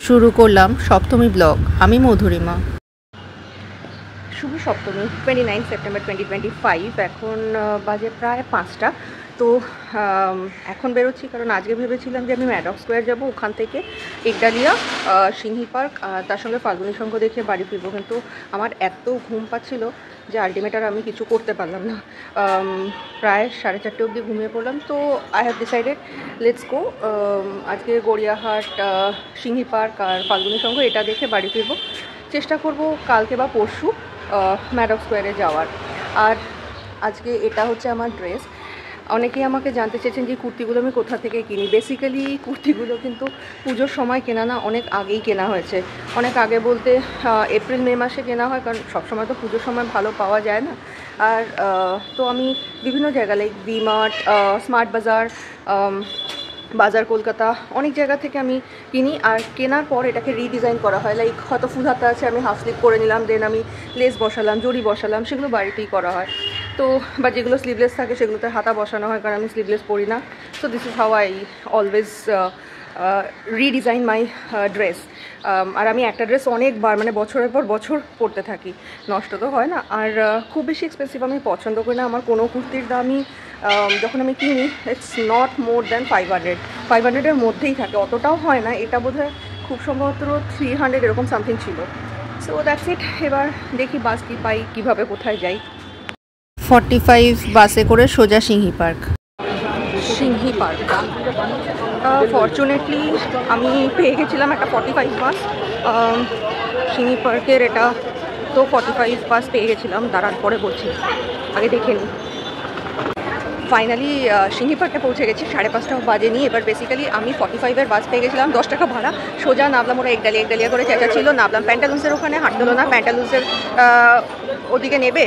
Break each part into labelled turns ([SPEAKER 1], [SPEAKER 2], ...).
[SPEAKER 1] শুরু করলাম সপ্তমী ব্লগ। আমি মধুরিমা।
[SPEAKER 2] শুভ সপ্তমী, 29 সেপ্টেম্বর 2025। এখন বাজে প্রায় 5টা। তো এখন বেরোচ্ছি কারণ আজকে ভেবেছিলাম যে আমি ম্যাডক স্কোয়ার যাব, ওখান থেকে একডালিয়া, সিংহি পার্ক, তার সঙ্গে ফাল্গুনী সংঘ দেখে বাড়ি ফিরবো। কিন্তু আমার এত ঘুম পাচ্ছিল যে আলটিমেট আর আমি কিছু করতে পারলাম না। প্রায় 4:30 অবধি ঘুমিয়ে পড়লাম। তো I have decided let's go. আজকে গড়িয়াহাট, সিংহি পার্ক আর ফাল্গুনী সংঘ এটা দেখে বাড়ি ফিরবো। চেষ্টা করব কালকে বা পরশু ম্যাডক স্কোয়ারে যাওয়ার। আর আজকে এটা হচ্ছে আমার ড্রেস। অনেকেই আমাকে জানতে চেয়েছেন যে কুর্তিগুলো আমি কোথা থেকে কিনি। বেসিক্যালি কুর্তিগুলো কিন্তু পুজোর সময় কেনা না, অনেক আগেই কেনা হয়েছে। অনেক আগে বলতে এপ্রিল মে মাসে কেনা হয়, কারণ সবসময় তো পুজোর সময় ভালো পাওয়া যায় না। আর তো আমি বিভিন্ন জায়গা লাইক ভি-মার্ট, স্মার্ট বাজার, বাজার কলকাতা, অনেক জায়গা থেকে আমি কিনি। আর কেনার পর এটাকে রিডিজাইন করা হয়। লাইক হয়তো ফুল হাতা আছে, আমি হাফ স্লিভ করে নিলাম, দেন আমি লেস বসালাম, জড়ি বসালাম, সেগুলো বাড়িতেই করা হয়। তো বা যেগুলো স্লিভলেস থাকে সেগুলোতে হাতা বসানো হয়, কারণ আমি স্লিভলেস পরি না। So this is how I always redesign my dress. আর আমি একটা ড্রেস অনেকবার, মানে বছরের পর বছর পরতে থাকি, নষ্ট তো হয় না। আর খুব বেশি এক্সপেন্সিভ আমি পছন্দ করি না। আমার কোনো কুর্তির দামই যখন আমি কিনি ইটস নট মোর দ্যান 500-এর মধ্যেই থাকে, অতটাও হয় না। এটা বোধহয় খুব সম্ভবত 300 এরকম সামথিং ছিল। So that's it. এবার দেখি বাস কি পাই, কীভাবে কোথায় যাই।
[SPEAKER 1] 45 বাসে করে সোজা Singhi park.
[SPEAKER 2] Singhi park fortunately আমি পেয়ে গেছিলাম একটা 45 বাস। সিংহি পার্কের এটা তো 45 বাস পেয়ে গেছিলাম। দাঁড়ার পরে বলছি, আগে দেখে নিই। ফাইনালি সিংহি পার্কে পৌঁছে গেছি, 5:30 বাজেনি। এবার বেসিক্যালি আমি 45-এর বাস পেয়ে গেছিলাম, 10 টাকা ভাড়া। সোজা নামলাম, ওরা একডালিয়া করে চেঁচা ছিল, নামলাম প্যান্টালুন্সের ওখানে। হাঁটলো না, প্যান্টালুন্সের ওদিকে নেবে,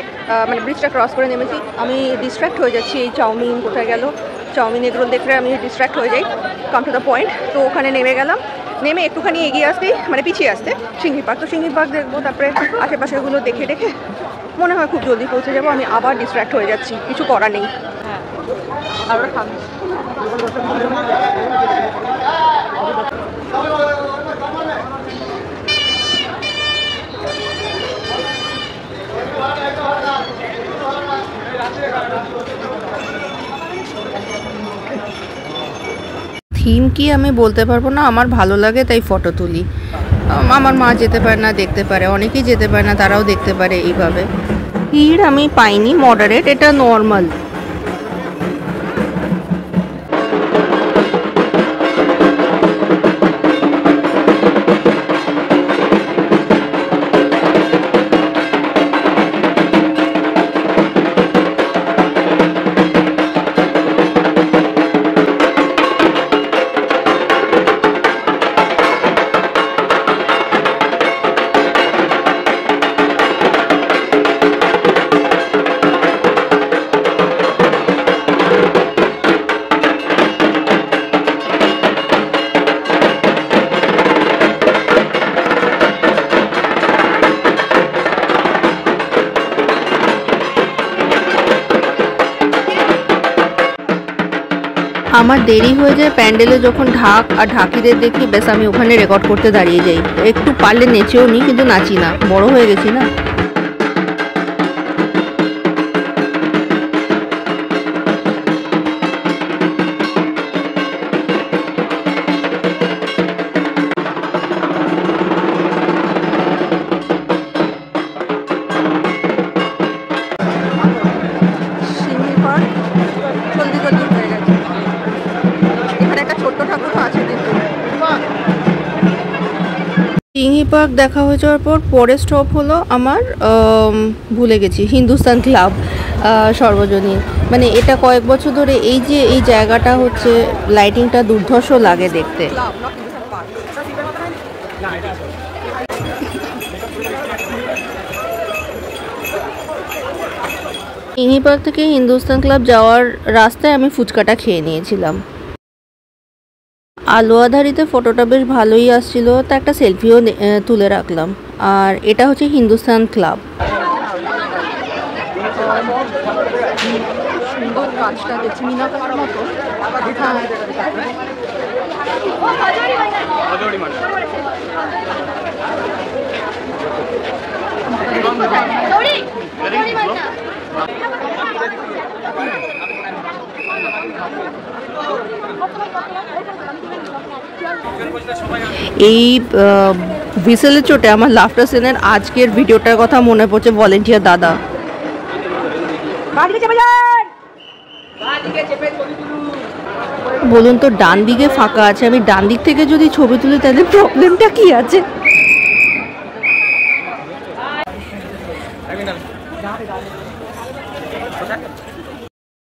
[SPEAKER 2] মানে ব্রিজটা ক্রস করে নেমেছি। আমি ডিস্ট্র্যাক্ট হয়ে যাচ্ছি, এই চাউমিন কোথায় গেল, চাউমিন এগরোল দেখলে আমি ডিস্ট্র্যাক্ট হয়ে যাই। Come to the point. তো ওখানে নেমে গেলাম, নেমে একটুখানি এগিয়ে আসতেই, মানে পিছিয়ে আসতে সিংহি পার্ক। তো সিংহি পার্ক দেখবো, তারপরে আশেপাশেগুলো দেখে মনে হয় খুব জলদি পৌঁছে যাবো। আমি আবার ডিস্ট্র্যাক্ট হয়ে যাচ্ছি, কিছু করার নেই।
[SPEAKER 1] থিম কি আমি বলতে পারবো না, আমার ভালো লাগে তাই ফটো তুলি। আমার মা যেতে পারে না, দেখতে পারে, অনেকেই যেতে পারে না, তারাও দেখতে পারে এইভাবে। ভিড় আমি পাইনি, মডারেট, এটা নর্মাল। আমার দেরি হয়ে যায় প্যান্ডেলে, যখন ঢাক আর ঢাকিদের দেখি বেশ আমি ওখানে রেকর্ড করতে দাঁড়িয়ে যাই। একটু পারলে নেচেও নিই, কিন্তু নাচি না, বড় হয়ে গেছি না। সিংহি পার্ক দেখা হয়ে যাওয়ার পর পরে স্টপ হলো আমার, ভুলে গেছি, হিন্দুস্তান ক্লাব সর্বজনীন। মানে এটা কয়েক বছর ধরে এই যে এই জায়গাটা হচ্ছে, লাইটিংটা দুর্ধর্ষ লাগে দেখতে। সিংহি পার্ক থেকে হিন্দুস্তান ক্লাব যাওয়ার রাস্তায় আমি ফুচকাটা খেয়ে নিয়েছিলাম। আলো আধারিতে ফটোটা বেশ ভালোই আসছিল, তা একটা সেলফিও তুলে রাখলাম। আর এটা হচ্ছে হিন্দুস্তান ক্লাব। সুন্দর কাজটা দেখছি, মিনাকার মতো। এই হুইসেলের চোটে আমার লাফটার সেনের আজকের ভিডিওটার কথা মনে পড়ছে ভলেন্টিয়ার দাদা। বলুন তো, ডান দিকে ফাঁকা আছে, আমি ডান দিক থেকে যদি ছবি তুলি তাহলে প্রবলেমটা কি আছে?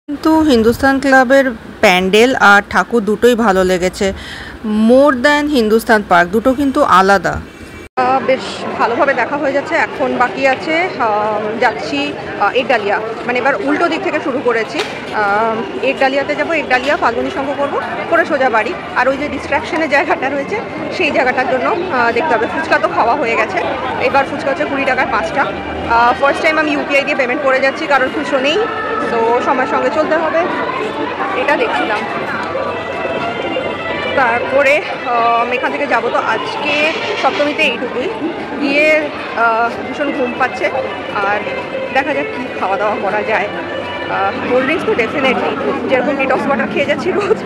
[SPEAKER 1] কিন্তু হিন্দুস্তান ক্লাবের প্যান্ডেল আর ঠাকুর দুটোই ভালো লেগেছে, মোর দ্যান হিন্দুস্তান পার্ক। দুটো কিন্তু আলাদা।
[SPEAKER 2] বেশ ভালোভাবে দেখা হয়ে যাচ্ছে। এখন বাকি আছে যাচ্ছি একডালিয়া, মানে এবার উল্টো দিক থেকে শুরু করেছি। একডালিয়াতে যাবো, একডালিয়া ফাল্গুনী সংঘ করবো, করে সোজা বাড়ি। আর ওই যে ডিস্ট্র্যাকশনের জায়গাটা রয়েছে সেই জায়গাটার জন্য দেখতে হবে। ফুচকা তো খাওয়া হয়ে গেছে, এবার ফুচকা হচ্ছে 20 টাকার 5টা। ফার্স্ট টাইম আমি ইউপিআই দিয়ে পেমেন্ট করে যাচ্ছি, কারণ খুশো নেই, তো সময়ের সঙ্গে চলতে হবে, এটা দেখছিলাম। তারপরে এখান থেকে যাবো। তো আজকে সপ্তমীতে এইটুকুই, গিয়ে ভীষণ ঘুম পাচ্ছে, আর দেখা যাক কী খাওয়া দাওয়া করা যায়। কোল্ড ড্রিঙ্কস তো ডেফিনেটলি, যেরকম ডিটক্স ওয়াটার খেয়ে যাচ্ছি রোজ,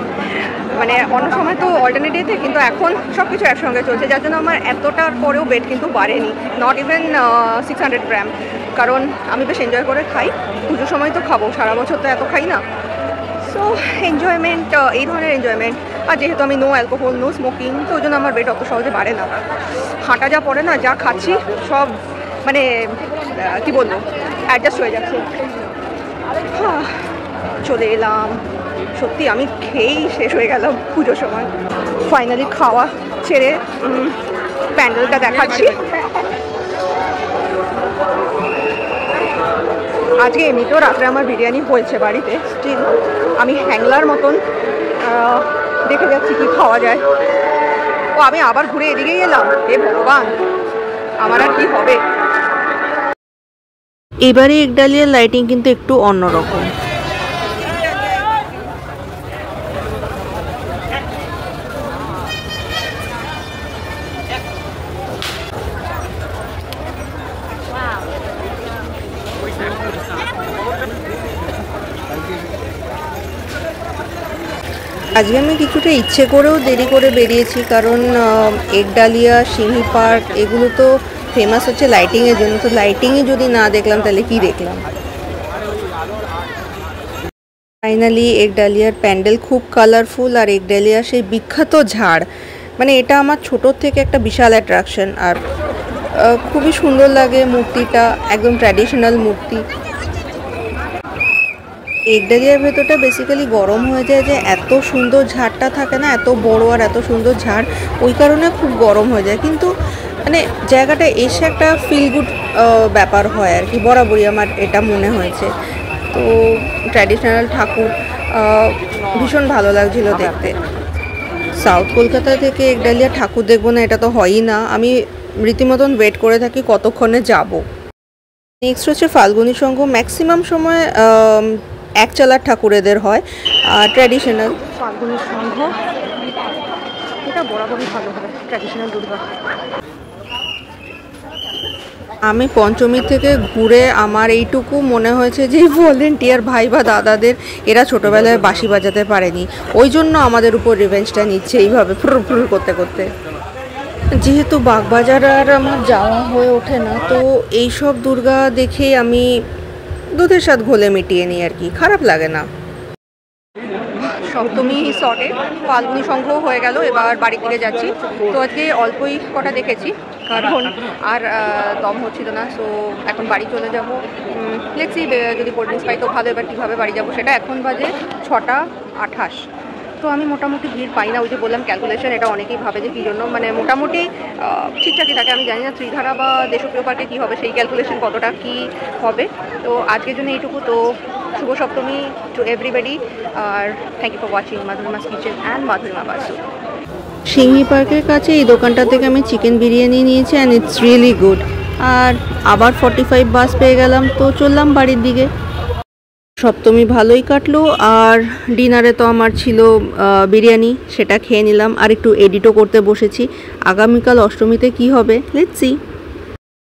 [SPEAKER 2] মানে অন্য সময় তো অল্টারনেট ডেতে, কিন্তু এখন সব কিছু একসঙ্গে চলছে, যার জন্য আমার এতটার পরেও ওয়েট কিন্তু বাড়েনি, নট ইভেন 600 গ্রাম। কারণ আমি বেশ এনজয় করে খাই, পুজোর সময় তো খাবো, সারা বছর তো এত খাই না। সো এনজয়মেন্ট, এই ধরনের এনজয়মেন্ট। আর যেহেতু আমি নো অ্যালকোহল, নো স্মোকিং, তো ওই জন্য আমার ওয়েট অত সহজে বাড়ে না। হাঁটা যা পড়ে না, যা খাচ্ছি সব মানে কি বলবো, অ্যাডজাস্ট হয়ে যাচ্ছে। চলে এলাম, সত্যি আমি খেয়েই শেষ হয়ে গেলাম পুজোর সময়। ফাইনালি খাওয়া ছেড়ে প্যান্ডেলটা দেখাচ্ছি। আজকে এমনিতেও রাত্রে আমার বিরিয়ানি হয়েছে বাড়িতে, স্টিল আমি হ্যাংলার মতন দেখে যাচ্ছি কি খাওয়া যায়। ও আমি আবার ঘুরে এদিকেই এলাম, হে ভগবান, আমার আর কি হবে।
[SPEAKER 1] এবারে একডালিয়ার লাইটিং কিন্তু একটু অন্যরকম। আজকে আমি কিছুটা ইচ্ছে করেও দেরি করে বেরিয়েছি, কারণ একডালিয়া, সিংহি পার্ক এগুলো তো ফেমাস হচ্ছে লাইটিংয়ের জন্য। তো লাইটিংই যদি না দেখলাম তাহলে কি দেখলাম। ফাইনালি একডালিয়ার প্যান্ডেল খুব কালারফুল, আর একডালিয়ার সেই বিখ্যাত ঝাড়, মানে এটা আমার ছোটোর থেকে একটা বিশাল অ্যাট্রাকশন। আর খুবই সুন্দর লাগে মূর্তিটা, একদম ট্র্যাডিশনাল মূর্তি। একডালিয়ার ভেতরটা বেসিক্যালি গরম হয়ে যায়, যে এত সুন্দর ঝাড়টা থাকে না, এত বড় আর এত সুন্দর ঝাড়, ওই কারণে খুব গরম হয়ে যায়। কিন্তু মানে জায়গাটা এসে একটা ফিল গুড ব্যাপার হয় আর কি, বরাবরই আমার এটা মনে হয়েছে। তো ট্র্যাডিশনাল ঠাকুর ভীষণ ভালো লাগছিল দেখতে। সাউথ কলকাতা থেকে একডালিয়া ঠাকুর দেখবো না, এটা তো হয়ই না। আমি রীতিমতন ওয়েট করে থাকি কতক্ষণে যাব। নেক্সট হচ্ছে ফাল্গুনী সংঘ। ম্যাক্সিমাম সময় এক চালার ঠাকুর এদের হয়, ট্র্যাডিশনাল।
[SPEAKER 2] ফাল্গুনী সংঘ এটা বরাবরই ভালো হবে, ট্র্যাডিশনাল দুর্গা।
[SPEAKER 1] আমি পঞ্চমী থেকে ঘুরে আমার এইটুকু মনে হয়েছে যে ভলেন্টিয়ার ভাই বা দাদাদের এরা ছোটোবেলায় বাঁশি বাজাতে পারেনি, ওই জন্য আমাদের উপর রিভেঞ্জটা নিচ্ছে এইভাবে ফুর ফুর করতে করতে। যেহেতু বাগবাজার আর আমার যাওয়া হয়ে ওঠে না, তো এইসব দুর্গা দেখেই আমি দুধের স্বাদ ঘোলে মিটিয়ে নিই আর কি, খারাপ লাগে না।
[SPEAKER 2] সপ্তমী শর্টে ফাল্গুনী সংঘ হয়ে গেল, এবার বাড়ির দিকে যাচ্ছি। তো আজকে অল্পই কটা দেখেছি, কারণ আর দম হচ্ছিল না। সো এখন বাড়ি চলে যাব। লেটসি, যদি কোল্ড ড্রিঙ্কস পাই তো ভালো। এবার কীভাবে বাড়ি যাব সেটা। এখন বাজে 6:28। তো আমি মোটামুটি ভিড় পাই না, ওই যে বললাম ক্যালকুলেশন, এটা অনেকেই ভাবে যে কী জন্য, মানে মোটামুটি ঠিকঠাকই থাকে। আমি জানি না ত্রিধারা বা দেশপ্রিয় পার্কে কী হবে, সেই ক্যালকুলেশন কতটা কী হবে। তো আজকের জন্য এইটুকু। তো শুভ সপ্তমী টু এভরিবডি, আর thank you for watching Madhurima's kitchen and Madhurima Basu.
[SPEAKER 1] Singhi পার্কের কাছে এই দোকানটা থেকে আমি চিকেন বিরিয়ানি নিয়েছি, অ্যান্ড ইটস রিয়েলি গুড। আর আবার 45 বাস পেয়ে গেলাম, তো চললাম বাড়ির দিকে। সপ্তমী ভালোই কাটলো, আর ডিনারে তো আমার ছিল বিরিয়ানি, সেটা খেয়ে নিলাম। আর একটু এডিটও করতে বসেছি। আগামীকাল অষ্টমীতে কি হবে, লেটস সি।